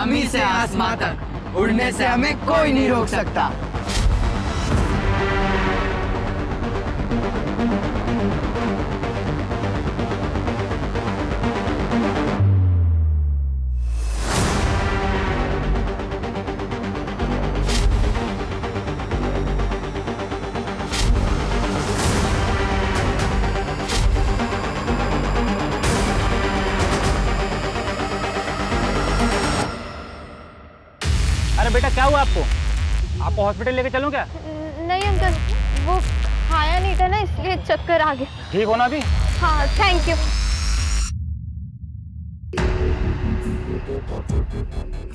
जमीन से आसमां तक उड़ने से हमें कोई नहीं रोक सकता। अरे बेटा क्या हुआ आपको? आपको हॉस्पिटल लेके चलूं क्या? नहीं अंकल, वो खाया नहीं था ना इसलिए चक्कर आ गया। ठीक हो ना अभी? हाँ थैंक यू।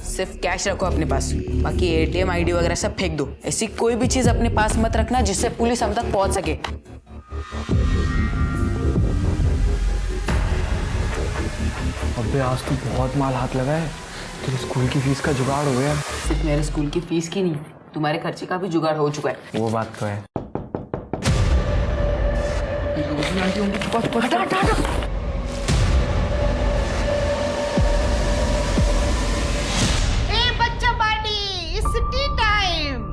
सिर्फ कैश रखो अपने पास, बाकी एटीएम आईडी वगैरह सब फेंक दो। ऐसी कोई भी चीज अपने पास मत रखना जिससे पुलिस हम तक पहुंच सके। अबे आज तो बहुत माल हाथ लगा है। तेरे स्कूल की फीस का जुगाड़ हो गया। सिर्फ मेरे स्कूल की फीस की नहीं, तुम्हारे खर्चे का भी जुगाड़ हो चुका है। वो बात तो है। बच्चा पार्टी, इट्स टी टाइम,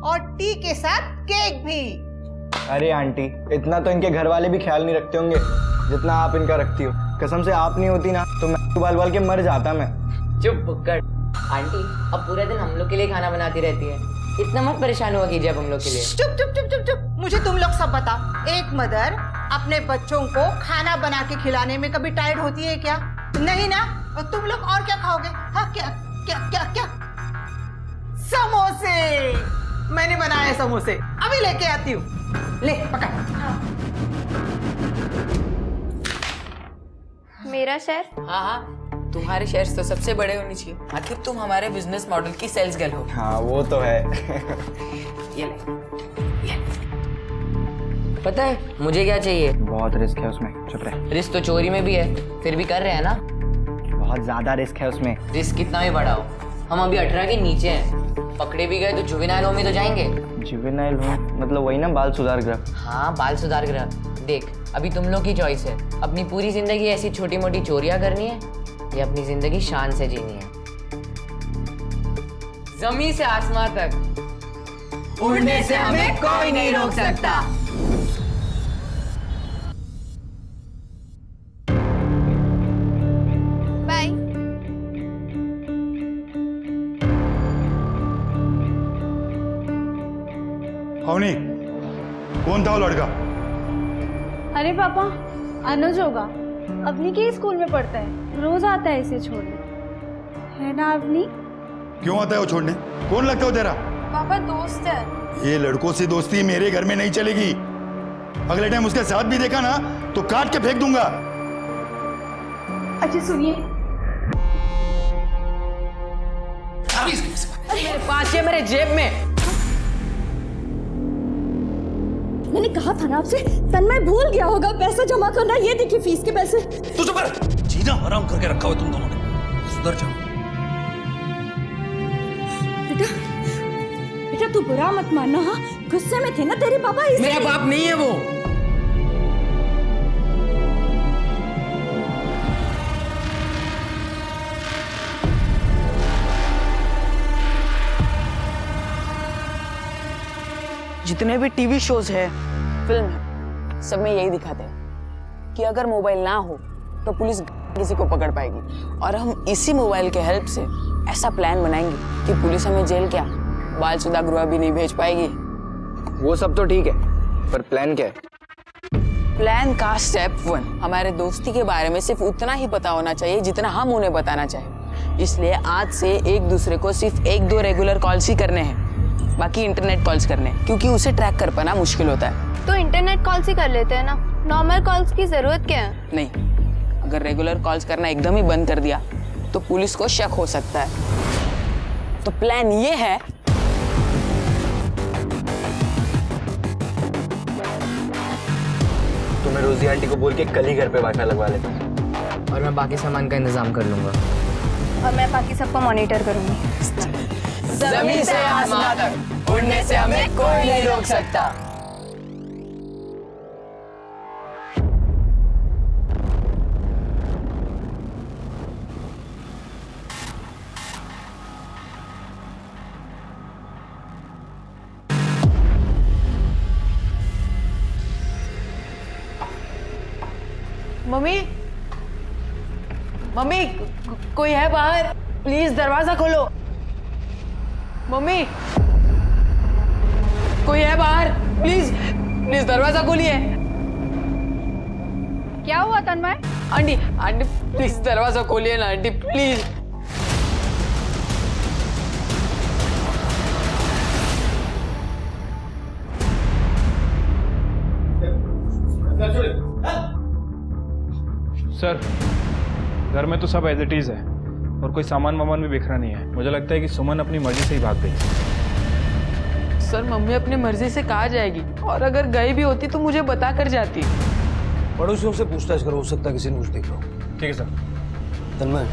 और टी के साथ केक भी। अरे आंटी, इतना तो इनके घर वाले भी ख्याल नहीं रखते होंगे जितना आप इनका रखती हो। कसम से आप नहीं होती ना तो मैं बाल बाल के मर जाता। मैं चुप बुक्कड़। आंटी अब पूरे दिन हम लोग के लिए खाना बनाती रहती है, इतना मत परेशान हुआ कीजिए अब हम लोग के लिए। चुप चुप चुप चुप चुप। मुझे तुम लोग सब बताओ, एक मदर अपने बच्चों को खाना बना के खिलाने में कभी टायर्ड होती है क्या? नहीं ना। और तुम लोग और क्या खाओगे? हाँ क्या क्या क्या क्या? समोसे। मैंने बनाए समोसे, अभी लेके आती हूँ। ले पकड़। मेरा शेयर? हाँ हाँ, तुम्हारे शेयर्स तो सबसे बड़े होने चाहिए, आखिर तुम हमारे बिजनेस मॉडल की सेल्स गर्ल हो। हाँ वो तो है। ये ले। पता है मुझे क्या चाहिए? बहुत रिस्क है उसमें। चुप रहे। रिस्क तो चोरी में भी है, फिर भी कर रहे हैं ना। बहुत ज्यादा रिस्क है उसमें। रिस्क कितना भी बड़ा हो, हम अभी 18 के नीचे हैं। पकड़े भी गए तो जुवेनाइल होम में तो जाएंगे। जुवेनाइल होम मतलब वही ना, बाल सुधार गृह? हाँ बाल सुधार गृह। देख अभी तुम लोग की चॉइस है, अपनी पूरी जिंदगी ऐसी छोटी मोटी चोरियां करनी है या अपनी जिंदगी शान से जीनी है। जमीन से आसमां तक उड़ने से हमें कोई नहीं रोक सकता। बाय। अवनी, कौन था वो लड़का? अरे पापा, अनुज होगा। अवनी के ही स्कूल में पढ़ता है, रोज आता है इसे छोड़ने, है ना अवनी? क्यों आता है वो छोड़ने? कौन लगता है वो तेरा? पापा दोस्त है। ये लड़कों से दोस्ती मेरे घर में नहीं चलेगी। अगले टाइम उसके साथ भी देखा ना तो काट के फेंक दूंगा। अच्छा सुनिए, मेरे पास है, मेरे जेब में। मैंने कहा था ना आपसे, तन्मय भूल गया होगा पैसा जमा करना। ये देखिए फीस के पैसे। तू चुप कर। जीना हराम करके रखा हुआ तुम दोनों ने। सुधर जाओ। बेटा बेटा तू बुरा मत मानना। हाँ गुस्से में थे ना तेरे पापा, इसलिए। मेरा बाप नहीं है वो। जितने भी टीवी शोज है, फिल्म है, सब में यही दिखाते हैं कि अगर मोबाइल ना हो तो पुलिस किसी को पकड़ पाएगी, और हम इसी मोबाइल के हेल्प से ऐसा प्लान बनाएंगे कि पुलिस हमें जेल क्या, बाल सुधा गृह भी नहीं भेज पाएगी। वो सब तो ठीक है, पर प्लान क्या है? प्लान का स्टेप 1, हमारे दोस्ती के बारे में सिर्फ उतना ही पता होना चाहिए जितना हम उन्हें बताना चाहें। इसलिए आज से एक दूसरे को सिर्फ 1-2 रेगुलर कॉल्स ही करने हैं, बाकी इंटरनेट कॉल्स करने हैं, क्योंकि उसे ट्रैक कर पाना मुश्किल होता है। तो इंटरनेट कॉल्स ही कर लेते हैं ना, नॉर्मल कॉल्स की जरूरत क्या है? नहीं, अगर रेगुलर कॉल्स करना एकदम ही बंद कर दिया तो पुलिस को शक हो सकता है। तो प्लान ये है, तो मैं रोजी आंटी को बोल के कल ही घर पे वाईफाई लगवा लेता हूँ, और मैं बाकी सामान का इंतजाम कर लूंगा। और मैं बाकी सबको मॉनिटर करूंगी। जमीन से आसमां तक उड़ने से हमें कोई नहीं रोक सकता। मम्मी, मम्मी, कोई है बाहर? प्लीज दरवाजा खोलो। मम्मी, कोई है बाहर? प्लीज प्लीज दरवाजा खोलिए। क्या हुआ तन्मय? आंटी, आंटी प्लीज दरवाजा खोलिए ना आंटी, प्लीज। सर, घर में तो सब एज इट इज है और कोई सामान वामान भी बिखरा नहीं है। मुझे लगता है कि सुमन अपनी मर्जी से ही भाग गई। सर, मम्मी अपनी मर्जी से कहाँ जाएगी? और अगर गई भी होती तो मुझे बता कर जाती। पड़ोसियों से पूछताछ करो, हो सकता है किसी ने कुछ देखा हो। ठीक है सर। तन्मय,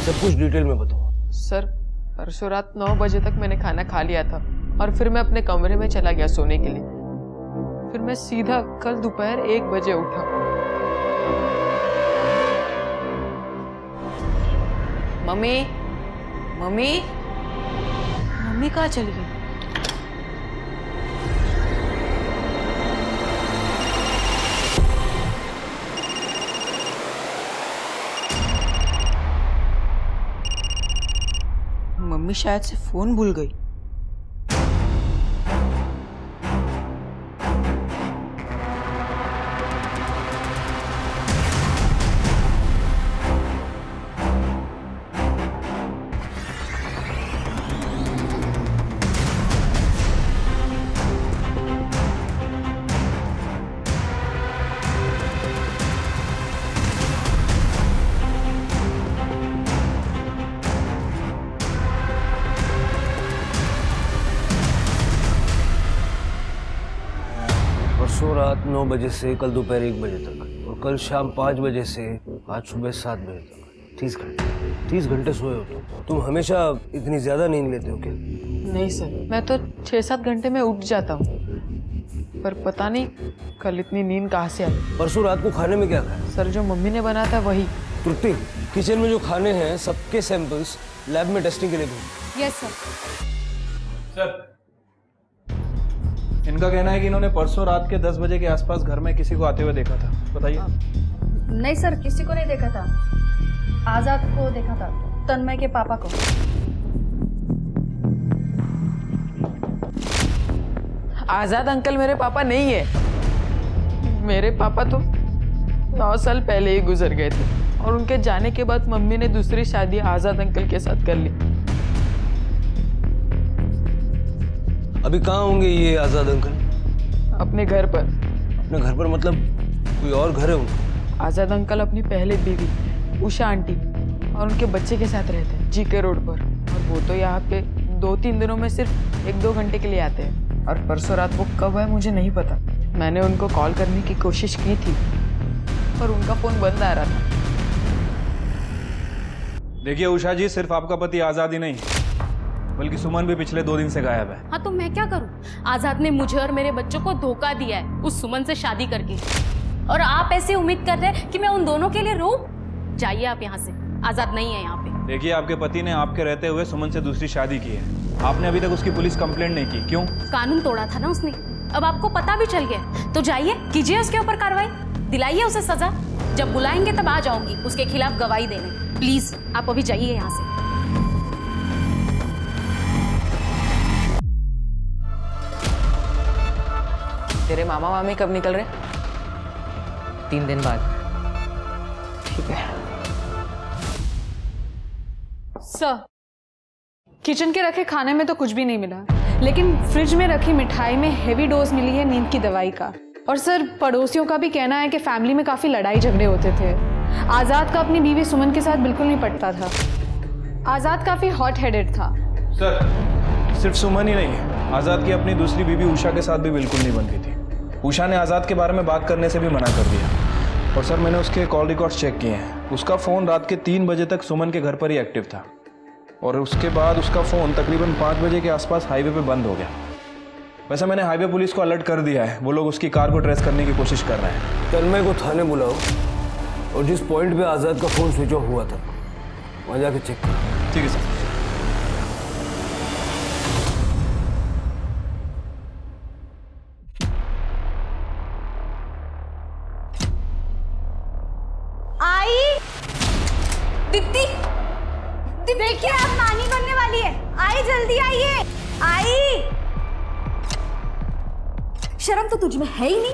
सब कुछ डिटेल में बताओ। सर, परसों रात 9 बजे तक मैंने खाना खा लिया था और फिर मैं अपने कमरे में चला गया सोने के लिए। फिर मैं सीधा कल दोपहर 1 बजे उठा। मम्मी, मम्मी, मम्मी कहाँ चली गई? मम्मी शायद से फोन भूल गई। परसों रात 9 बजे से कल दोपहर 1 बजे तक और कल शाम 5 बजे से आज सुबह 7 बजे तक 30 घंटे सोए हो तुम हमेशा इतनी ज्यादा नींद लेते हो क्या? नहीं सर, मैं तो 6-7 घंटे में उठ जाता हूँ, पर पता नहीं कल इतनी नींद कहाँ से आई। परसों रात को खाने में क्या खाया? सर, जो मम्मी ने बनाया था वही। त्रुटि, किचन में जो खाने हैं सबके सैंपल्स लैब में टेस्टिंग के लिए भेजो। Yes sir. सर, इनका कहना है कि इन्होंने परसों रात के 10 बजे के आसपास घर में किसी को आते हुए देखा था। बताइए। नहीं सर, किसी को नहीं देखा था। आजाद को देखा था, तन्मय के पापा को। आजाद अंकल मेरे पापा नहीं है। मेरे पापा तो 9 साल पहले ही गुजर गए थे और उनके जाने के बाद मम्मी ने दूसरी शादी आजाद अंकल के साथ कर ली। अभी कहाँ होंगे ये आजाद अंकल? अपने घर पर। अपने घर पर मतलब कोई और घर है उनका? आजाद अंकल अपनी पहले बीवी उषा आंटी और उनके बच्चे के साथ रहते हैं जीके रोड पर, और वो तो यहाँ पे 2-3 दिनों में सिर्फ 1-2 घंटे के लिए आते हैं। और परसों रात वो कब है मुझे नहीं पता। मैंने उनको कॉल करने की कोशिश की थी पर उनका फोन बंद आ रहा था। देखिए उषा जी, सिर्फ आपका पति आजाद ही नहीं बल्कि सुमन भी पिछले 2 दिन से गायब है। हाँ तो मैं क्या करूं? आजाद ने मुझे और मेरे बच्चों को धोखा दिया है उस सुमन से शादी करके, और आप ऐसे उम्मीद कर रहे हैं कि मैं उन दोनों के लिए रो? जाइए आप यहाँ से, आजाद नहीं है यहाँ पे। देखिए, आपके पति ने आपके रहते हुए सुमन से दूसरी शादी की है। आपने अभी तक उसकी पुलिस कंप्लेंट नहीं की, क्यों? कानून तोड़ा था ना उसने, अब आपको पता भी चल गया, तो जाइए कीजिए उसके ऊपर कार्रवाई, दिलाइए उसे सजा। जब बुलाएंगे तब आ जाऊंगी उसके खिलाफ गवाही देने। प्लीज आप अभी जाइए यहाँ से। तेरे मामा मामी कब निकल रहे? 3 दिन बाद। ठीक है सर, किचन के रखे खाने में तो कुछ भी नहीं मिला, लेकिन फ्रिज में रखी मिठाई में हेवी डोज मिली है नींद की दवाई का। और सर, पड़ोसियों का भी कहना है कि फैमिली में काफ़ी लड़ाई झगड़े होते थे। आज़ाद का अपनी बीवी सुमन के साथ बिल्कुल नहीं पटता था। आज़ाद काफ़ी हॉट हेडेड था। सर, सिर्फ सुमन ही नहीं, आजाद की अपनी दूसरी बीवी उषा के साथ भी बिल्कुल नहीं बनती थी। उषा ने आजाद के बारे में बात करने से भी मना कर दिया। और सर, मैंने उसके कॉल रिकॉर्ड्स चेक किए हैं। उसका फ़ोन रात के 3 बजे तक सुमन के घर पर ही एक्टिव था और उसके बाद उसका फ़ोन तकरीबन 5 बजे के आसपास हाईवे पे बंद हो गया। वैसे मैंने हाईवे पुलिस को अलर्ट कर दिया है, वो लोग उसकी कार को ट्रेस करने की कोशिश कर रहे हैं। तन्मय को थाने बुलाओ और जिस पॉइंट पे आजाद का फ़ोन स्विच ऑफ हुआ था वहाँ जाके चेक करो। ठीक है सर। दीप्ति देखिए आप नानी बनने वाली है। आई जल्दी आइए। आई शर्म तो तुझ में है ही नहीं,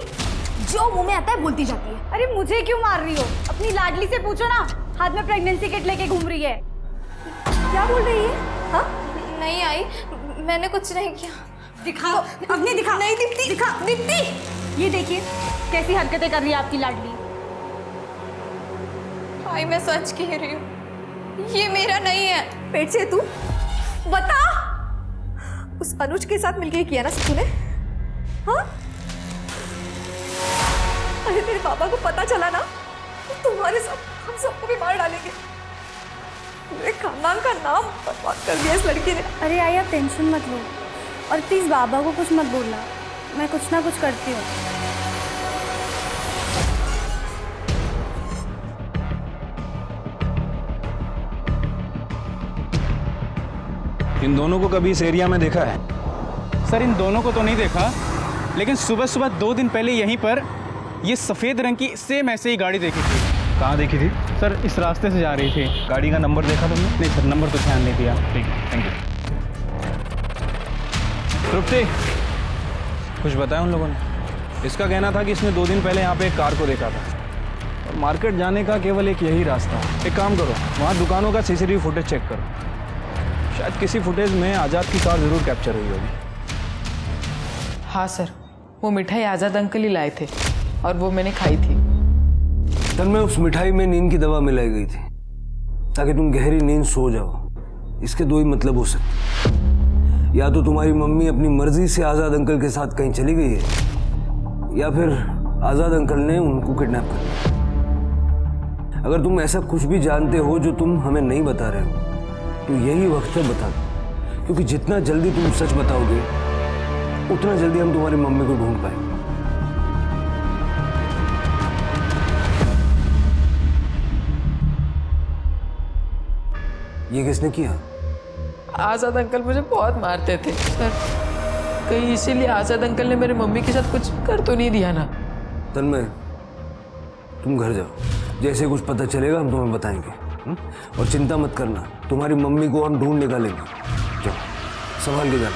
जो मुंह में आता है बोलती जाती है। अरे मुझे क्यों मार रही हो? अपनी लाडली से पूछो ना, हाथ में प्रेगनेंसी किट लेके घूम रही है। क्या बोल रही है? हाँ नहीं आई, मैंने कुछ नहीं किया। दिखाओ अपनी, दिखा। नहीं दीप्ति, दिखा दीप्ति। ये देखिए कैसी हरकतें कर रही है आपकी लाडली। भाई मैं सच कह रही हूँ, ये मेरा नहीं है। पेट से तू बता, उस अनुज के साथ मिलके किया ना तूने? हाँ? अरे तेरे पापा को पता चला ना तो तुम्हारे साथ हम सबको भी मार डालेंगे। मेरे खानदान का नाम बर्बाद कर दिया इस लड़की ने। अरे आई आप टेंशन मत लो, और प्लीज बाबा को कुछ मत बोलना, मैं कुछ ना कुछ करती हूँ। इन दोनों को कभी इस एरिया में देखा है? सर इन दोनों को तो नहीं देखा, लेकिन सुबह सुबह 2 दिन पहले यहीं पर ये सफ़ेद रंग की सेम ऐसे ही गाड़ी देखी थी। कहाँ देखी थी? सर इस रास्ते से जा रही थी। गाड़ी का नंबर देखा तुमने? नहीं सर, नंबर तो ध्यान नहीं दिया। ठीक, थैंक यू। तृप्ति, कुछ बताया उन लोगों ने? इसका कहना था कि इसने 2 दिन पहले यहाँ पे एक कार को देखा था और मार्केट जाने का केवल एक यही रास्ता है। एक काम करो, वहाँ दुकानों का सीसीटीवी फुटेज चेक करो, शायद किसी फुटेज में आज़ाद की कार जरूर कैप्चर हुई होगी। हाँ सर, वो मिठाई आज़ाद अंकल ही लाए थे और वो मैंने खाई थी। तन्मय, उस मिठाई में नींद की दवा मिलाई गई थी ताकि तुम गहरी नींद सो जाओ। इसके 2 ही मतलब हो सकते, या तो तुम्हारी मम्मी अपनी मर्जी से आज़ाद अंकल के साथ कहीं चली गई है, या फिर आज़ाद अंकल ने उनको किडनैप कर लिया। अगर तुम ऐसा कुछ भी जानते हो जो तुम हमें नहीं बता रहे हो तो यही वक्त है बता दो, क्योंकि जितना जल्दी तुम सच बताओगे उतना जल्दी हम तुम्हारी मम्मी को ढूंढ पाएंगे। ये किसने किया? आज़ाद अंकल मुझे बहुत मारते थे सर, कहीं इसीलिए आज़ाद अंकल ने मेरी मम्मी के साथ कुछ कर तो नहीं दिया ना? तन्मय, तुम घर जाओ, जैसे कुछ पता चलेगा हम तुम्हें बताएंगे। और चिंता मत करना, तुम्हारी मम्मी को हम ढूंढ निकालेंगे। जाओ, संभाल के जाना।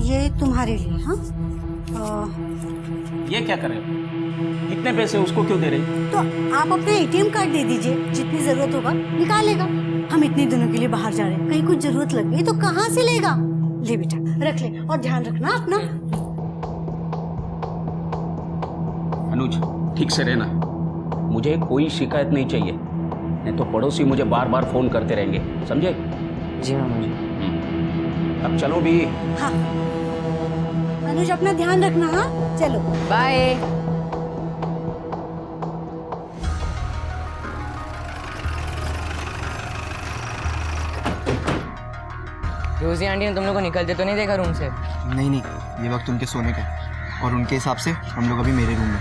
ये तुम्हारे लिए। हाँ, ये क्या कर रहे हो? इतने पैसे उसको क्यों दे रहे? तो आप अपना एटीएम कार्ड दे दीजिए, जितनी जरूरत होगा निकालेगा। हम इतने दिनों के लिए बाहर जा रहे हैं, कहीं कुछ जरूरत लग गई तो कहाँ से लेगा? ले बेटा, रख ले और ध्यान रखना अपना। अनुज, ठीक से रहना, मुझे कोई शिकायत नहीं चाहिए, नहीं तो पड़ोसी मुझे बार बार फोन करते रहेंगे, समझे? जी मामा जी। अब चलो भी। हाँ अनुज, अपना ध्यान रखना। हाँ चलो, बाय। रोजी आंटी ने तुम लोग को निकलते तो नहीं देखा रूम से? नहीं नहीं, ये वक्त उनके सोने का है और उनके हिसाब से हम लोग अभी मेरे रूम में।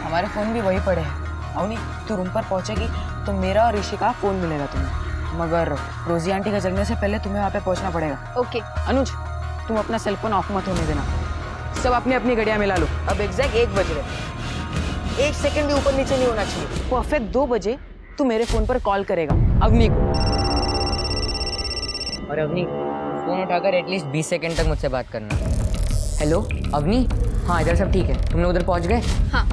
हमारे फ़ोन भी वही पड़े हैं। अवनी, तू रूम पर पहुंचेगी तो मेरा और ऋषि का फ़ोन मिलेगा तुम्हें, मगर रोजी आंटी का जगने से पहले तुम्हें वहाँ पे पहुंचना पड़ेगा। ओके। अनुज, तुम अपना सेल फोन ऑफ मत होने देना। सब अपनी अपनी घड़ियाँ मिला लो। अब एग्जैक्ट 1 बज रहे, 1 सेकंड भी ऊपर नीचे नहीं होना चाहिए। परफेक्ट 2 बजे तू मेरे फ़ोन पर कॉल करेगा अवनी को। और अवनी, फ़ोन उठाकर एटलीस्ट 20 सेकंड तक मुझसे बात करना। हेलो अवनी, हाँ इधर सब ठीक है, तुम लोग उधर पहुँच गए? हाँ,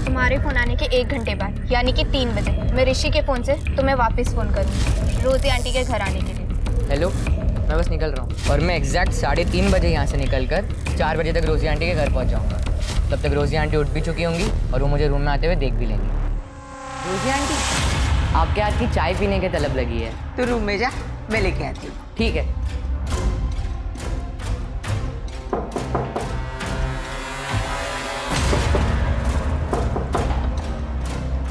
तुम्हारे फ़ोन आने के 1 घंटे बाद यानी कि 3 बजे मैं ऋषि के फ़ोन से तुम्हें वापस फ़ोन करूँगी रोजी आंटी के घर आने के लिए। हेलो, मैं बस निकल रहा हूँ और मैं एग्जैक्ट 3:30 बजे यहाँ से निकलकर 4 बजे तक रोजी आंटी के घर पहुँच जाऊँगा। तब तक रोजी आंटी उठ भी चुकी होंगी और वो मुझे रूम में आते हुए देख भी लेंगी। रोजी आंटी, आपके हाथ की चाय पीने की तलब लगी है। तू रूम में जा, मैं लेके आती हूँ। ठीक है।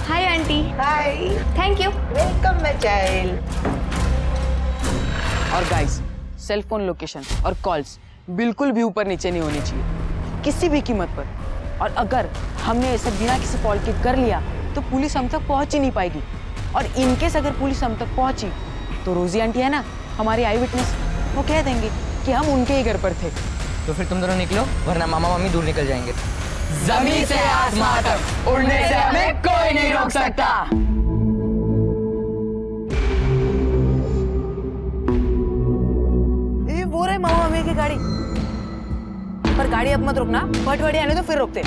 Hi aunty. Hi, thank you. Welcome my child. और गाइस, सेल फोन लोकेशन और कॉल्स बिल्कुल भी ऊपर नीचे नहीं होनी चाहिए, किसी भी कीमत पर। और अगर हमने ये सब बिना किसी कॉल के कर लिया तो पुलिस हम तक पहुंच ही नहीं पाएगी। और इनकेस अगर पुलिस हम तक पहुंची तो रोजी आंटी है ना, हमारी आई विटनेस, वो कह देंगे कि हम उनके ही घर पर थे। तो फिर तुम दोनों निकलो, वरना मामा मम्मी दूर निकल जाएंगे। जमीन से आसमां तक उड़ने से हमें कोई नहीं रोक सकता। ये वो रहे मामा मम्मी की गाड़ी। पर गाड़ी अब मत रुकना, भटवड़ी आने तो फिर रोकते।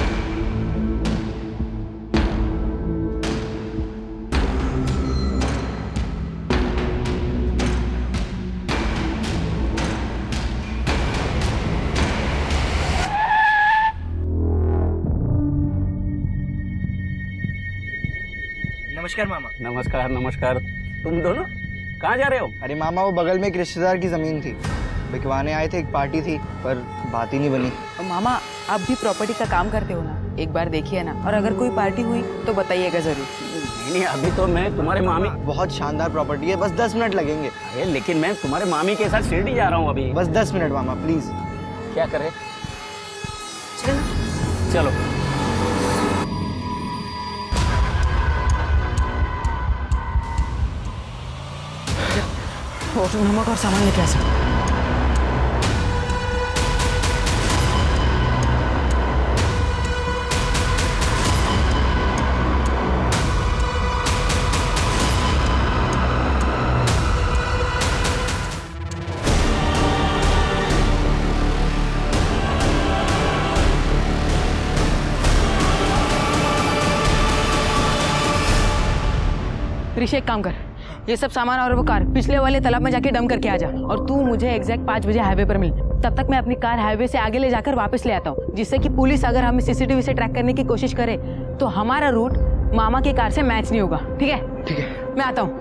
नमस्कार मामा। नमस्कार नमस्कार। तुम दोनों कहाँ जा रहे हो? अरे मामा, वो बगल में एक रिश्तेदार की जमीन थी, बिकवाने आए थे, एक पार्टी थी, पर बात ही नहीं बनी। और मामा आप भी प्रॉपर्टी का काम करते हो ना, एक बार देखिए ना, और अगर कोई पार्टी हुई तो बताइएगा जरूर। नहीं, अभी तो मैं तुम्हारे मामी। बहुत शानदार प्रॉपर्टी है, बस 10 मिनट लगेंगे। अरे लेकिन मैं तुम्हारे मामी के साथ शिरडी जा रहा हूँ अभी। बस 10 मिनट मामा, प्लीज। क्या करे? चलो। और नमक और सामान लेके आ सकते। ऋषि एक काम कर, ये सब सामान और वो कार पिछले वाले तालाब में जाके डंप करके आ जा, और तू मुझे एग्जैक्ट 5 बजे हाईवे पर मिल। तब तक मैं अपनी कार हाईवे से आगे ले जाकर वापस ले आता हूँ, जिससे कि पुलिस अगर हमें सीसीटीवी से ट्रैक करने की कोशिश करे तो हमारा रूट मामा की कार से मैच नहीं होगा। ठीक है? ठीक है, मैं आता हूँ।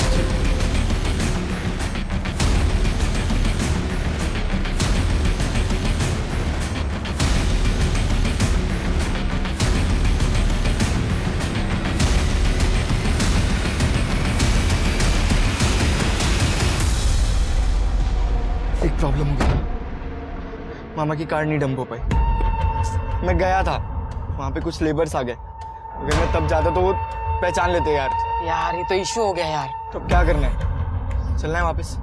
एक प्रॉब्लम हो गई, मामा की कार नहीं डंप हो पाई। मैं गया था, वहाँ पे कुछ लेबर्स आ गए, अगर मैं तब जाता तो वो पहचान लेते यार। यार ये तो इशू हो गया यार। तो क्या करना है, चलना है वापस?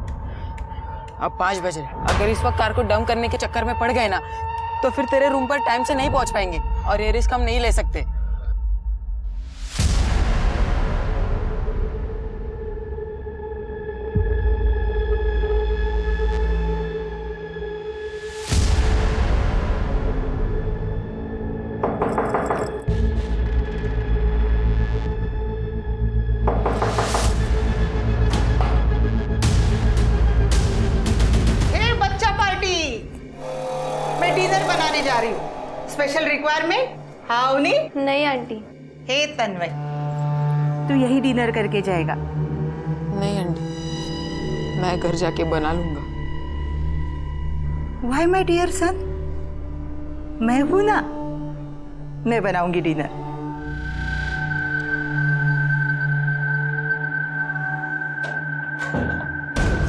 अब 5 बजे, अगर इस वक्त कार को डंप करने के चक्कर में पड़ गए ना, तो फिर तेरे रूम पर टाइम से नहीं पहुंच पाएंगे, और ये रिस्क हम नहीं ले सकते। जा रही हूँ। Special requirement? हाँ उनी? नहीं आंटी। हे तन्मय, तू यही डिनर करके जाएगा? नहीं आंटी, मैं घर जाके बना लूंगा। वाई माय डियर सन, मैं हूं ना, मैं बनाऊंगी डिनर।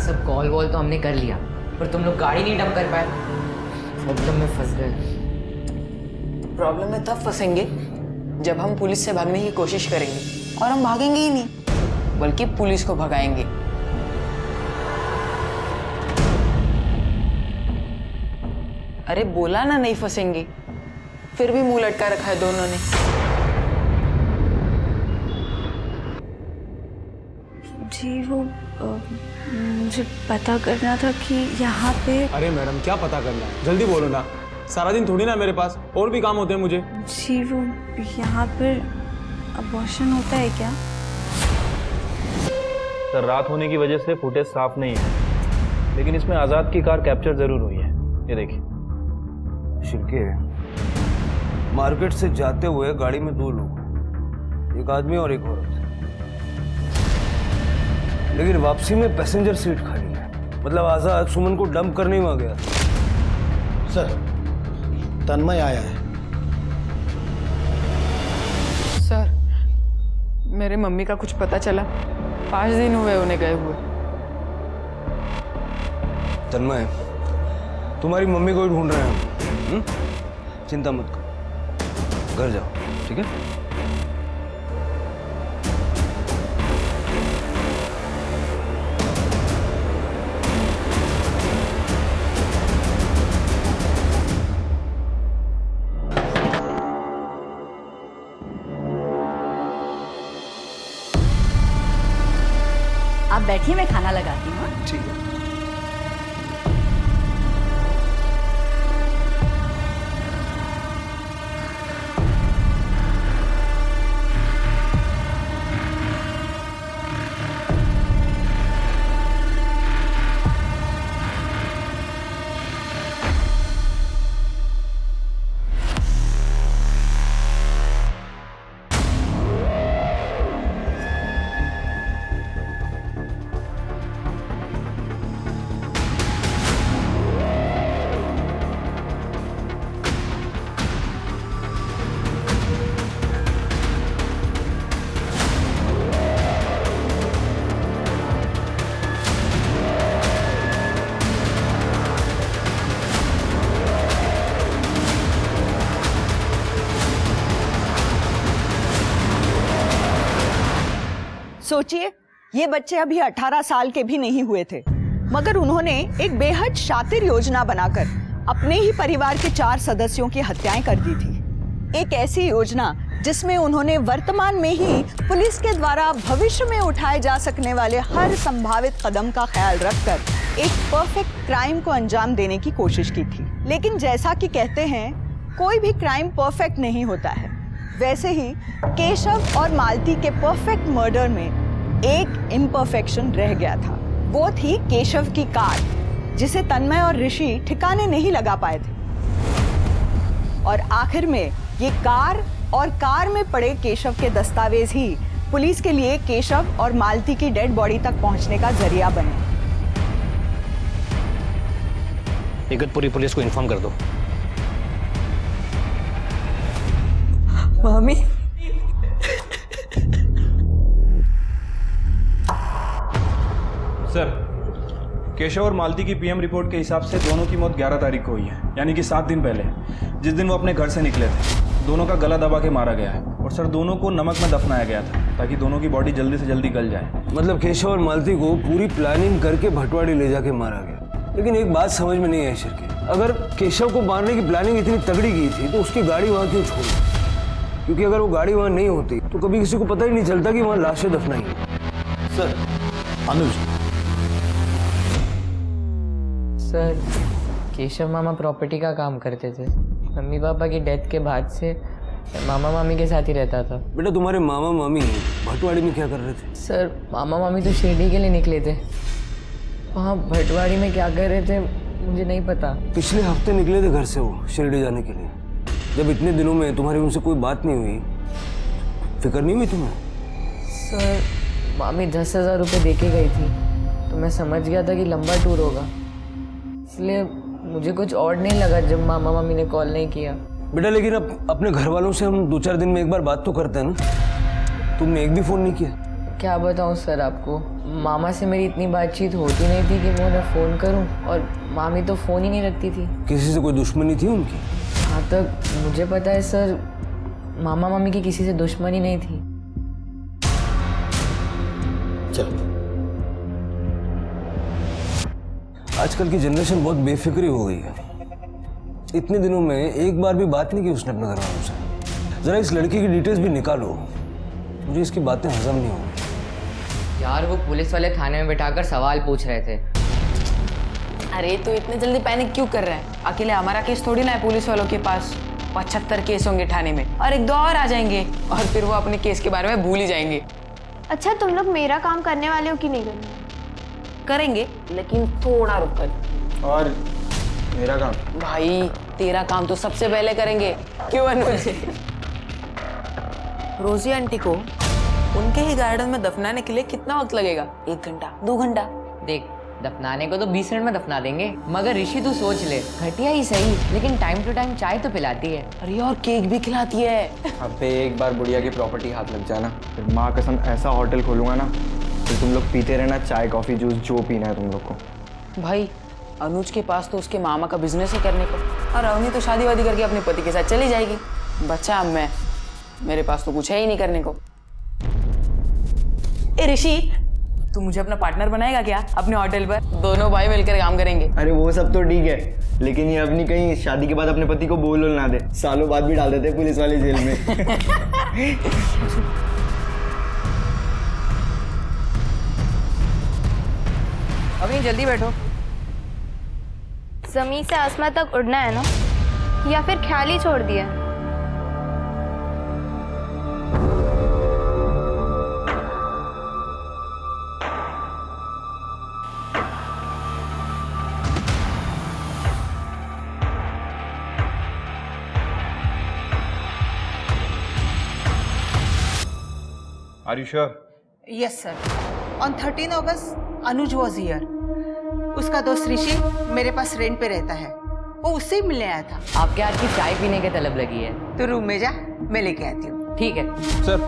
सब कॉल वॉल तो हमने कर लिया, पर तुम लोग गाड़ी नहीं डंप कर पाए। प्रॉब्लम में फंस गए। प्रॉब्लम में तब फंसेंगे जब हम पुलिस से भागने की कोशिश करेंगे, और हम भागेंगे ही नहीं, बल्कि पुलिस को भगाएंगे। अरे बोला ना नहीं फंसेंगे, फिर भी मुंह लटका रखा है दोनों ने। जी वो मुझे पता करना था कि यहाँ पे। अरे मैडम क्या पता करना है, जल्दी बोलो ना, सारा दिन थोड़ी ना मेरे पास और भी काम होते हैं मुझे। जी वो यहाँ पर अबॉर्शन होता है क्या? सर रात होने की वजह से फुटेज साफ नहीं है, लेकिन इसमें आज़ाद की कार कैप्चर जरूर हुई है। ये देखिए। शिल्के, मार्केट से जाते हुए गाड़ी में 2 लोग, एक आदमी और एक औरत, लेकिन वापसी में पैसेंजर सीट खाली है। मतलब आजाद सुमन को डंप करने में आ गया। सर तन्मय आया है। सर मेरे मम्मी का कुछ पता चला? 5 दिन हुए उन्हें गए हुए। तन्मय, तुम्हारी मम्मी को ही ढूंढ रहे हैं हम। चिंता मत करो, घर जाओ, ठीक है? बैठिए, मैं खाना लगाती हूँ। ठीक है। सोचिए, ये बच्चे अभी 18 साल के भी नहीं हुए थे, मगर उन्होंने एक बेहद शातिर योजना बनाकर अपने ही परिवार के 4 सदस्यों की हत्याएं कर दी थी। एक ऐसी योजना जिसमें उन्होंने वर्तमान में ही पुलिस के द्वारा भविष्य में उठाए जा सकने वाले हर संभावित कदम का ख्याल रखकर एक परफेक्ट क्राइम को अंजाम देने की कोशिश की थी। लेकिन जैसा कि कहते हैं, कोई भी क्राइम परफेक्ट नहीं होता है, वैसे ही केशव और मालती के परफेक्ट मर्डर में एक इम्परफेक्शन रह गया था। वो थी केशव की कार, जिसे तन्मय और ऋषि ठिकाने नहीं लगा पाए थे। और आखिर में ये कार और कार में पड़े केशव के दस्तावेज ही पुलिस के लिए केशव और मालती की डेड बॉडी तक पहुंचने का जरिया बने। इगतपुरी पुलिस को इन्फॉर्म कर दो। मम्मी, सर, केशव और मालती की पीएम रिपोर्ट के हिसाब से दोनों की मौत 11 तारीख को हुई है, यानी कि 7 दिन पहले, जिस दिन वो अपने घर से निकले थे। दोनों का गला दबा के मारा गया है और सर दोनों को नमक में दफनाया गया था ताकि दोनों की बॉडी जल्दी से जल्दी गल जाए। मतलब केशव और मालती को पूरी प्लानिंग करके भटवाड़ी ले जाके मारा गया। लेकिन एक बात समझ में नहीं आई सर की, अगर केशव को मारने की प्लानिंग इतनी तगड़ी की थी तो उसकी गाड़ी वहाँ क्यों छोड़ी? क्योंकि अगर वो गाड़ी वहाँ नहीं होती तो कभी किसी को पता ही नहीं चलता कि वहाँ लाशें दफनाई है। सर, अनुज, सर केशव मामा प्रॉपर्टी का काम करते थे। मम्मी पापा की डेथ के बाद से मामा मामी के साथ ही रहता था। बेटा, तुम्हारे मामा मामी भटवाड़ी में क्या कर रहे थे? सर मामा मामी तो शिरडी के लिए निकले थे, वहाँ भटवाड़ी में क्या कर रहे थे मुझे नहीं पता। पिछले हफ्ते निकले थे घर से वो शिरडी जाने के लिए। जब इतने दिनों में तुम्हारी उनसे कोई बात नहीं हुई, फिक्र नहीं हुई तुम्हें? सर मामी 10,000 रुपये दे के गई थी, तो मैं समझ गया था कि लंबा टूर होगा, इसलिए मुझे कुछ और नहीं लगा जब मामा मामी ने कॉल नहीं किया। बेटा, लेकिन अब अपने घर वालों से हम 2-4 दिन में एक बार बात तो करते हैं ना। तुमने एक भी फ़ोन नहीं किया? क्या बताऊँ सर आपको, मामा से मेरी इतनी बातचीत होती नहीं थी कि मैं उन्हें फ़ोन करूं, और मामी तो फ़ोन ही नहीं रखती थी। किसी से कोई दुश्मनी थी उनकी? जहाँ तक मुझे पता है सर, मामा मामी की किसी से दुश्मनी नहीं थी। चल। आजकल की जनरेशन बहुत बेफिक्री हो गई है। इतने दिनों में एक बार भी बात नहीं की उसने अपने घर वालों से। जरा इस लड़की की डिटेल्स भी निकालो, मुझे इसकी बातें हजम नहीं हो रही। यार वो पुलिस वाले थाने में बिठाकर सवाल पूछ रहे थे। अरे तो इतने जल्दी पैनिक क्यों कर रहा है? अकेले हमारा केस थोड़ी ना है पुलिस वालों के पास। 75 केस होंगे थाने में और 1-2 और आ जाएंगे और फिर वो अपने केस के बारे में भूल ही जाएंगे। अच्छा, तुम लोग मेरा काम करने वाले हो कि नहीं करने? करेंगे, लेकिन थोड़ा रुक कर। और मेरा काम? भाई तेरा काम तो सबसे पहले करेंगे, क्यों अनुज? रोजी आंटी को उनके ही गार्डन में दफनाने के लिए कितना वक्त लगेगा? 1 घंटा, 2 घंटा? देख, दफनाने को तो 20 मिनट में दफना देंगे, मगर ऋषि तू सोच ले, घटिया ही सही लेकिन टाइम टू टाइम चाय तो पिलाती है। अरे और केक भी खिलाती है। अबे एक बार बुढ़िया की प्रॉपर्टी हाथ लग जाना, फिर माँ कसम ऐसा होटल खोलूंगा ना, फिर तुम लोग पीते रहना चाय कॉफी जूस जो पीना है तुम लोग को। भाई अनुज के पास तो उसके मामा का बिजनेस है करने को, और अवनी तो शादी वादी करके अपने पति के साथ चली जाएगी। बच्चा अब मैं, मेरे पास तो कुछ है ही नहीं करने को। ए ऋषि, तू मुझे अपना पार्टनर बनाएगा क्या अपने होटल पर? दोनों भाई मिलकर काम करेंगे। अरे वो सब तो ठीक है, लेकिन ये अपनी कहीं शादी के बाद अपने पति को बोल ना दे, सालों बाद भी डाल देते पुलिस वाले जेल में। अभी जल्दी बैठो। जमीन से आसमान तक उड़ना है ना, या फिर ख्याल ही छोड़ दिया? Are you sure? Yes sir, on 13 August Anuj was here. उसका दोस्त ऋषि मेरे पास रेंट पे रहता है, वो उससे ही मिलने आया था। आपके हाथ की चाय पीने की तलब लगी है। तो रूम में जा, मैं लेके आती हूँ। ठीक है। सर,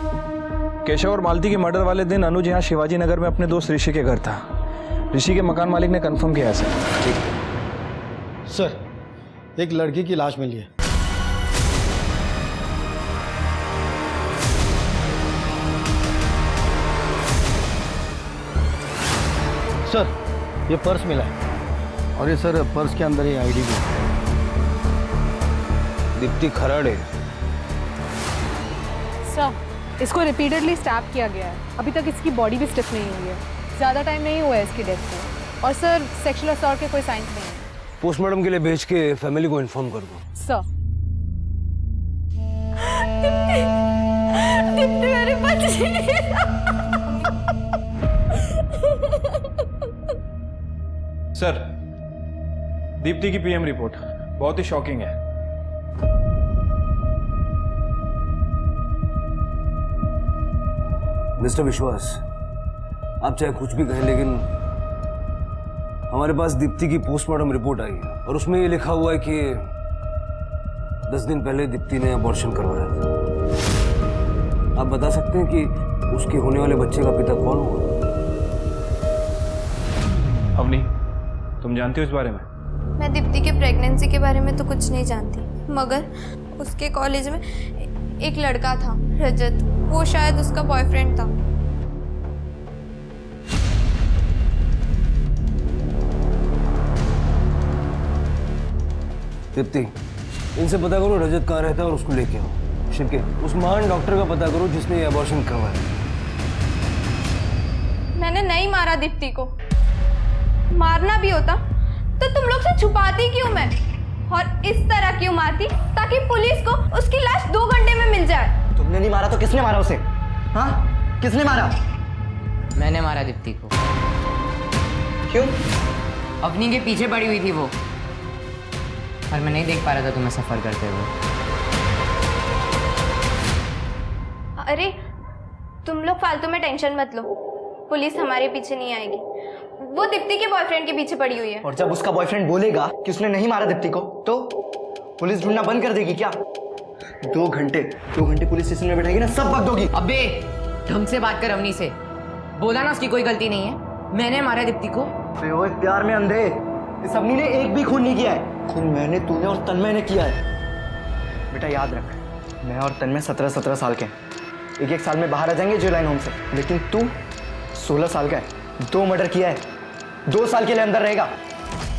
केशव और मालती के मर्डर वाले दिन अनुज यहाँ शिवाजी नगर में अपने दोस्त ऋषि के घर था। ऋषि के मकान मालिक ने कंफर्म किया है सर। ठीक। सर, एक लड़की की लाश मिली है। सर, ये पर्स मिला है और ये सर पर्स के अंदर ये आईडी भी है। दीप्ति खराड़े। सर, इसको रिपीटेडली स्टैप किया गया है। अभी तक इसकी बॉडी भी स्टिफ नहीं हुई है। ज़्यादा टाइम नहीं हुआ है इसकी डेथ को। और सर, सेक्सुअल असॉल्ट के कोई साइंस नहीं है। पोस्टमार्टम के लिए भेज के फैमिली को इन्फॉर्म कर दो। सर, दीप्ति मेरे बच्चे। सर, दीप्ति की पीएम रिपोर्ट बहुत ही शॉकिंग है। मिस्टर विश्वास, आप चाहे कुछ भी कहें, लेकिन हमारे पास दीप्ति की पोस्टमार्टम रिपोर्ट आई है और उसमें ये लिखा हुआ है कि 10 दिन पहले दीप्ति ने अबॉर्शन करवाया था। आप बता सकते हैं कि उसके होने वाले बच्चे का पिता कौन होगा? अवनी, तुम जानती हो इस बारे में? मैं दीप्ति के प्रेगनेंसी के बारे में तो कुछ नहीं जानती, मगर उसके कॉलेज में एक लड़का था, रजत। वो शायद उसका बॉयफ्रेंड था। दीप्ति, इनसे पता करो रजत कहाँ रहता है और उसको लेके आओ। शिरके, उस महान डॉक्टर का पता करो जिसने ये अबॉर्शन करवाया। मैंने नहीं मारा दीप्ति को। मारना भी होता तो तुम लोग से छुपाती क्यों मैं, और इस तरह क्यों मारती ताकि पुलिस को उसकी लाश 2 घंटे में मिल जाए। तुमने नहीं मारा तो किसने मारा उसे? हाँ, किसने मारा? मैंने मारा दीप्ति को। क्यों? अवनी के पीछे पड़ी हुई थी वो, और मैं नहीं देख पा रहा था तुम्हें सफर करते हुए। अरे तुम लोग फालतू में टेंशन मत लो, पुलिस हमारे पीछे नहीं आएगी। वो दीप्ति के बॉयफ्रेंड के पीछे पड़ी हुई है। और जब उसका बॉयफ्रेंड बोलेगा कि उसने नहीं मारा दीप्ति को, तो पुलिस ढूंढना बंद कर देगी क्या? 2 घंटे पुलिस स्टेशन में बैठेगी ना, सब बक दोगी। अबे ढंग से बात कर अवनी से। बोला ना उसकी कोई गलती नहीं है। मैंने मारा दीप्ति को। ओए प्यार में अंधे, इस अवनी ने एक भी खून नहीं किया है। खून मैंने, तूने और तन्मय ने किया है। बेटा याद रख, मैं और तन्मय 17 साल के हैं। एक साल में बाहर आ जाएंगे जेल लाइन होम से, लेकिन तू 16 साल का है, 2 मर्डर किया है, 2 साल के लिए अंदर रहेगा।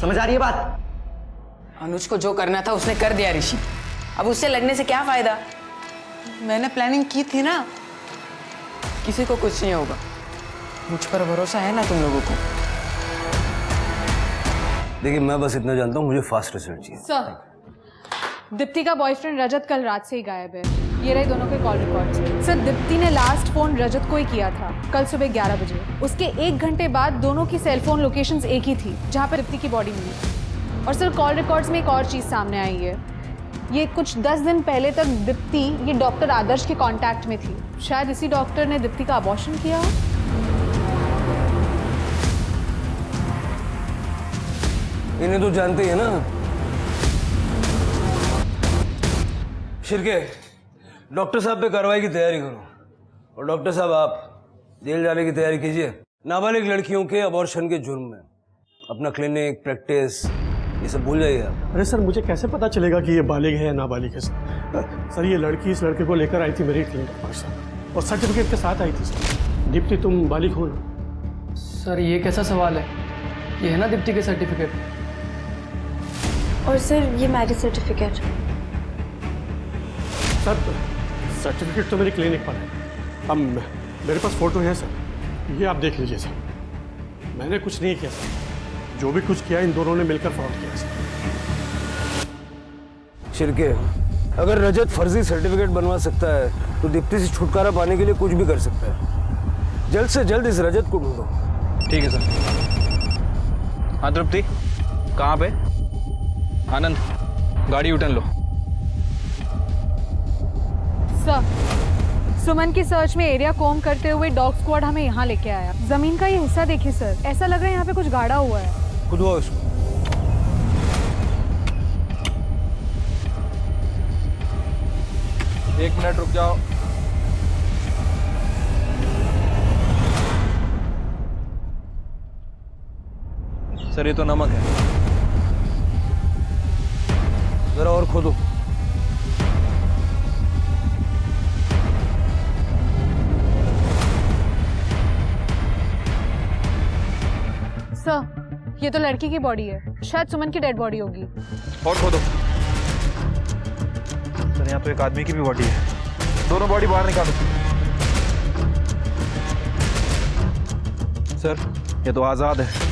समझ आ रही है बात? अनुज को जो करना था उसने कर दिया ऋषि, अब उससे लड़ने से क्या फायदा? मैंने प्लानिंग की थी ना। किसी को कुछ नहीं होगा, मुझ पर भरोसा है ना तुम लोगों को? देखिए, मैं बस इतना जानता हूँ, मुझे फास्ट रिजल्ट चाहिए। सर, दीप्ति का बॉयफ्रेंड रजत कल रात से ही गायब है। ये रहे दोनों के कॉल रिकॉर्ड्स। सर, दीप्ति ने लास्ट फोन रजत को ही किया था, कल सुबह 11 बजे। उसके 1 घंटे बाद दोनों की सेलफोन लोकेशंस एक ही थी जहाँ पर दीप्ति की बॉडी मिली। और सर, कॉल रिकॉर्ड्स में एक और चीज़ सामने आई है। ये कुछ 10 दिन पहले तक दीप्ति ये डॉक्टर आदर्श के कांटेक्ट में थी। शायद इसी डॉक्टर ने दीप्ति का अबॉर्शन किया हो। इन्हें तो जानते ही है ना। शिरके, डॉक्टर साहब पे कार्रवाई की तैयारी करो। और डॉक्टर साहब, आप जेल जाने की तैयारी कीजिए। नाबालिग लड़कियों के अबॉर्शन के जुर्म में अपना क्लिनिक, प्रैक्टिस, ये सब भूल जाइए आप। अरे सर, मुझे कैसे पता चलेगा कि ये बालिग है या नाबालिग है? सर, ये लड़की इस लड़के को लेकर आई थी मेरे क्लिनिक पर सर, और सर्टिफिकेट के साथ आई थी सर। दीप्ति, तुम बालिग हो ना? सर, ये कैसा सवाल है? ये है ना दीप्ति के सर्टिफिकेट। और सर, ये मैरिज सर्टिफिकेट। सर, सर्टिफिकेट तो मेरी क्लिनिक पर है। अब मेरे पास फोटो है सर, ये आप देख लीजिए सर। मैंने कुछ नहीं किया सर, जो भी कुछ किया इन दोनों ने मिलकर फ्रॉड किया सर। शिरके, अगर रजत फर्जी सर्टिफिकेट बनवा सकता है तो दीप्ति से छुटकारा पाने के लिए कुछ भी कर सकता है। जल्द से जल्द इस रजत को ढूंढो। ठीक है सर। हाँ तृप्ति, कहाँ पे? आनंद, गाड़ी उठन लो। सर, सुमन की सर्च में एरिया कॉम करते हुए डॉग स्क्वाड हमें यहाँ लेके आया। जमीन का ये हिस्सा देखिए सर, ऐसा लग रहा है यहाँ पे कुछ गाड़ा हुआ है। खुदवाओ इसको। एक मिनट रुक जाओ। सर ये तो नमक है। जरा और खोदो। सर, ये तो लड़की की बॉडी है, शायद सुमन की डेड बॉडी होगी। और खोदो। सर यहाँ तो एक आदमी की भी बॉडी है। दोनों बॉडी बाहर निकालो। सर ये तो आजाद है।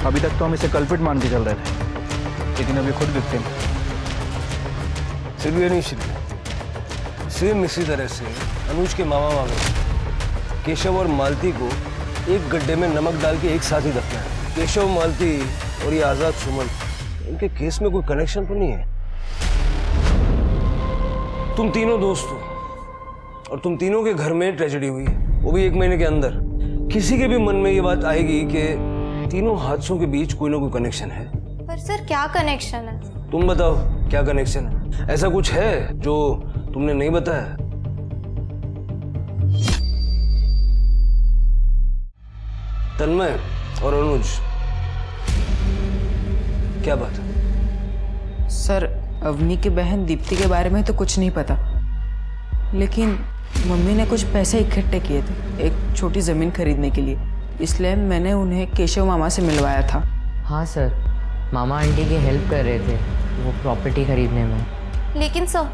अभी तक तो हम इसे कल्पित मान के चल रहे थे, लेकिन अभी खुद विक्टिम। सिर्फ ये नहीं शिरके, सेम इसी तरह से अनुज के मामा मामी केशव और मालती को एक गड्ढे में नमक डाल के एक साथ ही दफनाया। केशव, मालती और ये आजाद सुमन, इनके केस में कोई कनेक्शन तो नहीं है? तुम तीनों दोस्त हो और तुम तीनों के घर में ट्रेजेडी हुई है, वो भी 1 महीने के अंदर। किसी के भी मन में ये बात आएगी कि तीनों हादसों के बीच कोई ना कोई कनेक्शन है। पर सर क्या कनेक्शन है? तुम बताओ क्या कनेक्शन है? ऐसा कुछ है जो तुमने नहीं बताया? तन्मय और अनुज, क्या बात है? सर, अवनी की बहन दीप्ति के बारे में तो कुछ नहीं पता, लेकिन मम्मी ने कुछ पैसे इकट्ठे किए थे एक छोटी ज़मीन खरीदने के लिए, इसलिए मैंने उन्हें केशव मामा से मिलवाया था। हाँ सर, मामा आंटी की हेल्प कर रहे थे वो प्रॉपर्टी खरीदने में। लेकिन सर,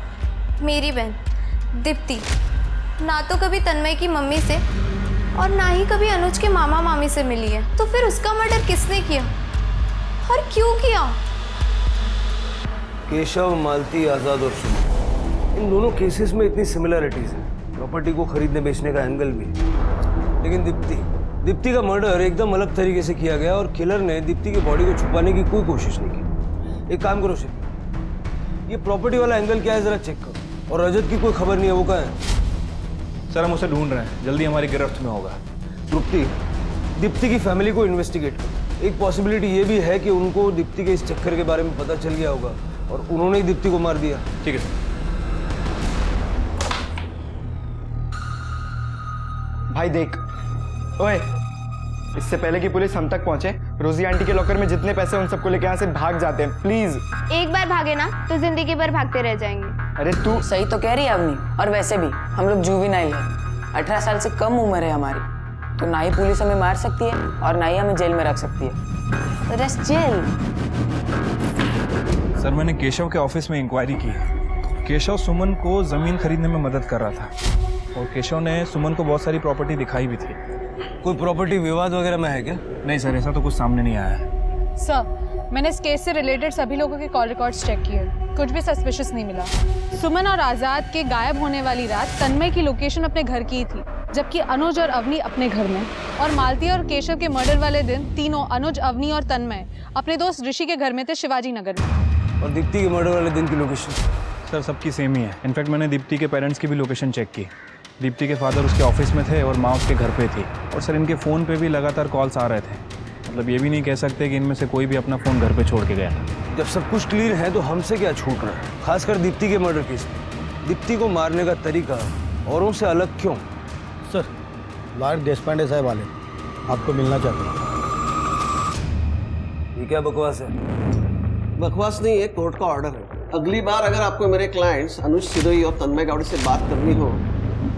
मेरी बहन दीप्ति ना तो कभी तन्मय की मम्मी से और ना ही कभी अनुज के मामा मामी से मिली है, तो फिर उसका मर्डर किसने किया और क्यों किया? केशव, मालती, आजाद और सुमन, इन दोनों केसेस में इतनी सिमिलरिटीज है, प्रॉपर्टी को खरीदने बेचने का एंगल भी। लेकिन दीप्ति का मर्डर एकदम अलग तरीके से किया गया और किलर ने दीप्ति की बॉडी को छुपाने की कोई कोशिश नहीं की। एक काम करो शिव, ये प्रॉपर्टी वाला एंगल क्या है जरा चेक करो। और रजत की कोई खबर नहीं है, वो कहाँ है? सर हम उसे ढूंढ रहे हैं, जल्दी हमारी गिरफ्त में होगा। दीप्ति की फैमिली को इन्वेस्टिगेट करो। एक पॉसिबिलिटी ये भी है कि उनको दीप्ति के इस चक्कर के बारे में पता चल गया होगा और उन्होंने ही दीप्ति को मार दिया। ठीक है सर। भाई देख, ओए, इससे पहले कि पुलिस हम तक पहुंचे, रोजी आंटी के लॉकर में जितने पैसे उन सबको लेके यहाँ से भाग जाते हैं, प्लीज। एक बार भागे ना तो जिंदगी भर भागते रह जाएंगे। अरे तू सही तो कह रही है अवनी, और वैसे भी हम लोग जुवेनाइल हैं, 18 साल से कम उम्र है हमारी, तो ना ही पुलिस हमें मार सकती है और ना ही हमें जेल में रख सकती है। Rest jail. सर मैंने केशव के ऑफिस में इंक्वायरी की। केशव सुमन को जमीन खरीदने में मदद कर रहा था और केशव ने सुमन को बहुत सारी प्रॉपर्टी दिखाई भी थी। कोई प्रॉपर्टी विवाद वगैरह में है क्या? नहीं सर, ऐसा तो कुछ सामने नहीं आया है। सर, मैंने इस केस से रिलेटेड सभी लोगों के कॉल रिकॉर्ड्स चेक किए, कुछ भी सस्पिशियस नहीं मिला। सुमन और आजाद के गायब होने वाली रात तन्मय की लोकेशन अपने घर की थी, जबकि अनुज और अवनी अपने घर में, और मालती और केशव के मर्डर वाले दिन तीनों अनुज, अवनी और तन्मय अपने दोस्त ऋषि के घर में थे, शिवाजी नगर में। और दीप्ति के मर्डर वाले दिन की लोकेशन? सर सबकी सेम ही है। इनफैक्ट मैंने दीप्ति के पेरेंट्स की भी लोकेशन चेक की। दीप्ति के फादर उसके ऑफिस में थे और माँ उसके घर पे थी। और सर इनके फ़ोन पे भी लगातार कॉल्स आ रहे थे। मतलब ये भी नहीं कह सकते कि इनमें से कोई भी अपना फ़ोन घर पे छोड़ के गया था। जब सब कुछ क्लियर है तो हमसे क्या छूट रहा है, खासकर दीप्ति के मर्डर केस में। दीप्ति को मारने का तरीका औरों से अलग क्यों? सर, लॉयर देशपांडे साहब वाले आपको मिलना चाहते हैं। ये क्या बकवास है? बकवास नहीं है, कोर्ट का ऑर्डर है। अगली बार अगर आपको मेरे क्लाइंट्स अनुज सिरोही और तन्मय गावड़े से बात करनी हो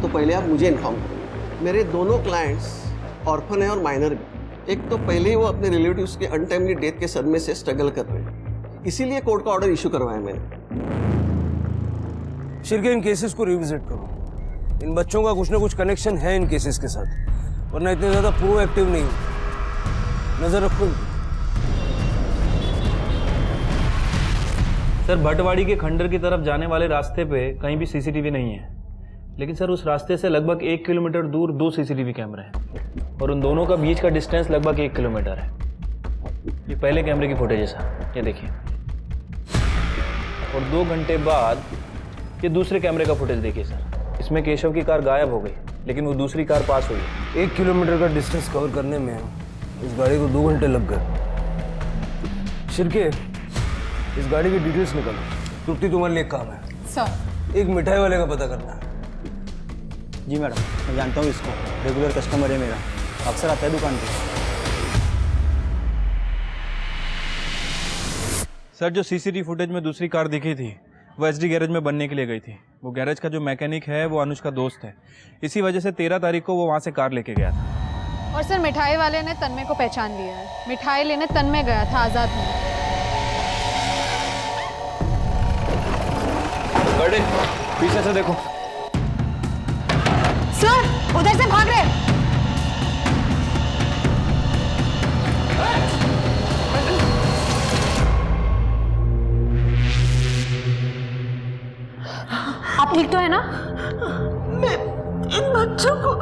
तो पहले आप मुझे इन्फॉर्म करें। मेरे दोनों क्लाइंट्स ऑर्फन है और माइनर भी। एक तो पहले ही वो अपने रिलेटिव्स के अनटाइमली डेथ के सदमे से स्ट्रगल कर रहे हैं, इसीलिए कोर्ट का ऑर्डर इशू करवाया मैंने। शिरके, इन केसेस को रिविजिट करो। इन बच्चों का कुछ ना कुछ कनेक्शन है इन केसेस के साथ, वरना इतने ज़्यादा प्रोएक्टिव नहीं हो। नजर रखो। सर भटवाड़ी के खंडर की तरफ जाने वाले रास्ते पे कहीं भी सीसीटीवी नहीं है, लेकिन सर उस रास्ते से लगभग 1 किलोमीटर दूर 2 सीसीटीवी कैमरे हैं और उन दोनों का बीच का डिस्टेंस लगभग 1 किलोमीटर है। ये पहले कैमरे की फुटेज है सर, ये देखिए। और 2 घंटे बाद ये दूसरे कैमरे का फुटेज देखिए सर। इसमें केशव की कार गायब हो गई, लेकिन वो दूसरी कार पास हुई। 1 किलोमीटर का डिस्टेंस कवर करने में इस गाड़ी को 2 घंटे लग गए। शिरके, इस गाड़ी की डिटेल्स निकालो। तृप्ति, तुम्हारे लिए काम है। सर, एक मिठाई वाले का पता करना है। जी मैडम, मैं जानता हूँ इसको, रेगुलर कस्टमर है मेरा, अक्सर आता है दुकान पे। सर जो सीसीटीवी फुटेज में दूसरी कार दिखी थी वो एसडी गैरेज में बनने के लिए गई थी। वो गैरेज का जो मैकेनिक है वो अनुज का दोस्त है, इसी वजह से 13 तारीख को वो वहाँ से कार लेके गया था। और सर मिठाई वाले ने तन्मय को पहचान लिया है। मिठाई लेने तन्मय गया था आज़ाद में। बड़े पीछे से देखो। सर उधर से भाग रहे। आप ठीक तो है ना? मैं इन बच्चों को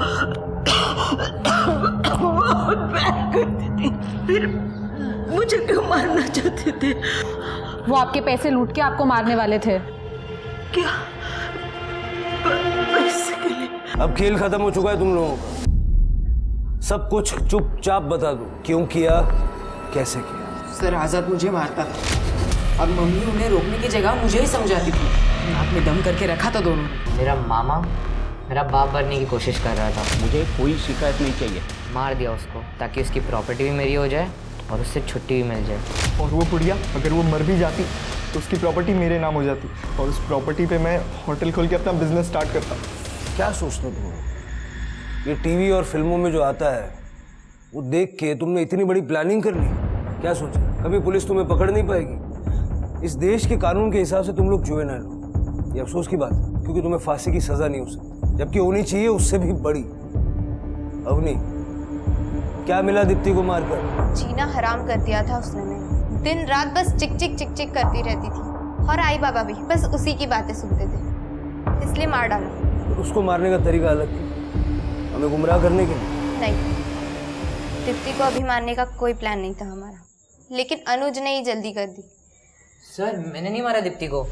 बहुत प्यार करती थी, फिर मुझे क्यों मारना चाहते थे? वो आपके पैसे लूट के आपको मारने वाले थे। क्या? पैसे के लिए? अब खेल खत्म हो चुका है तुम लोगों का। सब कुछ चुपचाप बता दो, क्यों किया, कैसे किया। सर आज़ाद मुझे मारता था। अब मम्मी उन्हें रोकने की जगह मुझे ही समझाती थी। नाक में दम करके रखा था दोनों। मेरा मामा मेरा बाप बनने की कोशिश कर रहा था। मुझे कोई शिकायत नहीं चाहिए। मार दिया उसको ताकि उसकी प्रॉपर्टी भी मेरी हो जाए और उससे छुट्टी भी मिल जाए। और वो बुढ़िया अगर वो मर भी जाती तो उसकी प्रॉपर्टी मेरे नाम हो जाती और उस प्रॉपर्टी पे मैं होटल खोल के अपना बिजनेस स्टार्ट करता। क्या सोचते तुम? ये टीवी और फिल्मों में जो आता है वो देख के तुमने इतनी बड़ी प्लानिंग कर ली? क्या सोचा कभी पुलिस तुम्हें पकड़ नहीं पाएगी? इस देश के कानून के हिसाब से तुम लोग जुएनाइल हो। ये अफसोस की बात है, क्योंकि तुम्हें फांसी की सजा नहीं हो सकती, जबकि होनी चाहिए उससे भी बड़ी। अवनी, क्या मिला दीप्ति को मारकर? जीना हराम कर दिया था उसने। मैं दिन रात बस चिक चिक चिक चिक करती रहती थी और आई बाबा भी बस उसी की बातें सुनते थे, इसलिए मार डाला। उसको मारने का तरीका अलग था, हमें गुमराह करने के लिए। नहीं, दीप्ति को अभी मारने का कोई प्लान नहीं था हमारा, लेकिन अनुज ने ही जल्दी कर दी। सर मैंने नहीं मारा दीप्ति को।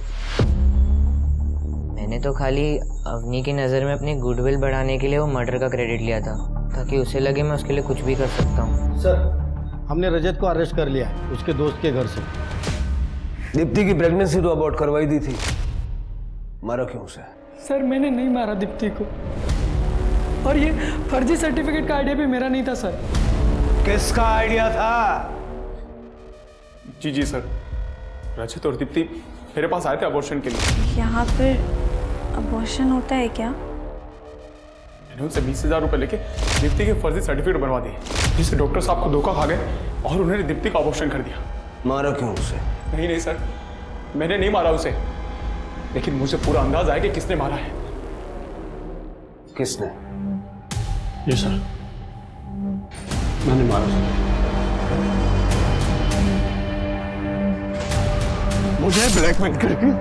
मैंने तो खाली अवनी की नज़र में अपनी गुडविल बढ़ाने के लिए वो मर्डर का क्रेडिट लिया था, ताकि उसे लगे मैं उसके लिए कुछ भी कर सकता हूँ। सर हमने रजत को अरेस्ट कर लिया है उसके दोस्त के घर से। दीप्ति की प्रेगनेंसी तो अबॉर्ट करवाई दी थी, मारा क्यों उसे? सर मैंने नहीं मारा दीप्ति को, और ये फर्जी सर्टिफिकेट का आइडिया भी मेरा नहीं था सर। किसका आइडिया था? जी जी सर, रजत और दीप्ति मेरे पास आए थे अबॉर्शन के लिए। यहाँ पर अबॉर्शन होता है क्या? मैंने उनसे 20,000 रुपये लेके दीप्ति के फर्जी सर्टिफिकेट बनवा दिए, जिससे डॉक्टर साहब को धोखा खा गए और उन्होंने दीप्ति का अबॉर्शन कर दिया। मारा क्यों उसे? नहीं नहीं सर, मैंने नहीं मारा उसे, लेकिन मुझे पूरा अंदाज आया कि किसने मारा है। किसने? जी सर, मैंने मारा सर। मुझे ब्लैकमेल करके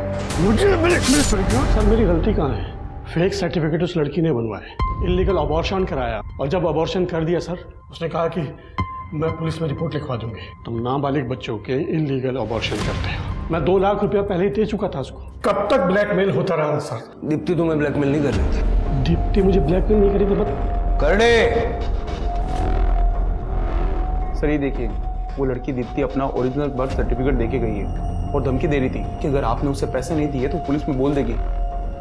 सर मेरी गलती कहाँ है? फेक सर्टिफिकेट उस लड़की ने बनवाए, इलीगल अबॉर्शन कराया, और जब अबॉर्शन कर दिया सर उसने कहा कि मैं पुलिस में रिपोर्ट लिखवा दूंगी। तुम नाबालिग बच्चों के इलीगल अबॉर्शन करते हो। मैं 2 लाख रुपया पहले ही दे चुका था उसको। कब तक ब्लैकमेल होता रहा सर? दीप्ति तुम्हें ब्लैकमेल नहीं कर रही थी? दीप्ति मुझे ब्लैकमेल नहीं करी थी। मतलब करने सर ये देखिए, वो लड़की दीप्ति अपना ओरिजिनल बर्थ सर्टिफिकेट देके गई है और धमकी दे रही थी कि अगर आपने उसे पैसे नहीं दिए तो पुलिस में बोल देगी।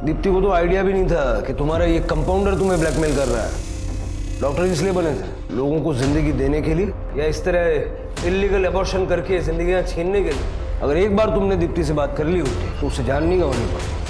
दीप्ति को तो आइडिया भी नहीं था कि तुम्हारा ये कंपाउंडर तुम्हें ब्लैकमेल कर रहा है। डॉक्टर इसलिए बने थे, लोगों को जिंदगी देने के लिए, या इस तरह इलीगल अबॉर्शन करके जिंदगियां छीनने के लिए? अगर एक बार तुमने दीप्ति से बात कर ली होती तो उसे जान नहीं गंवानी पड़ती।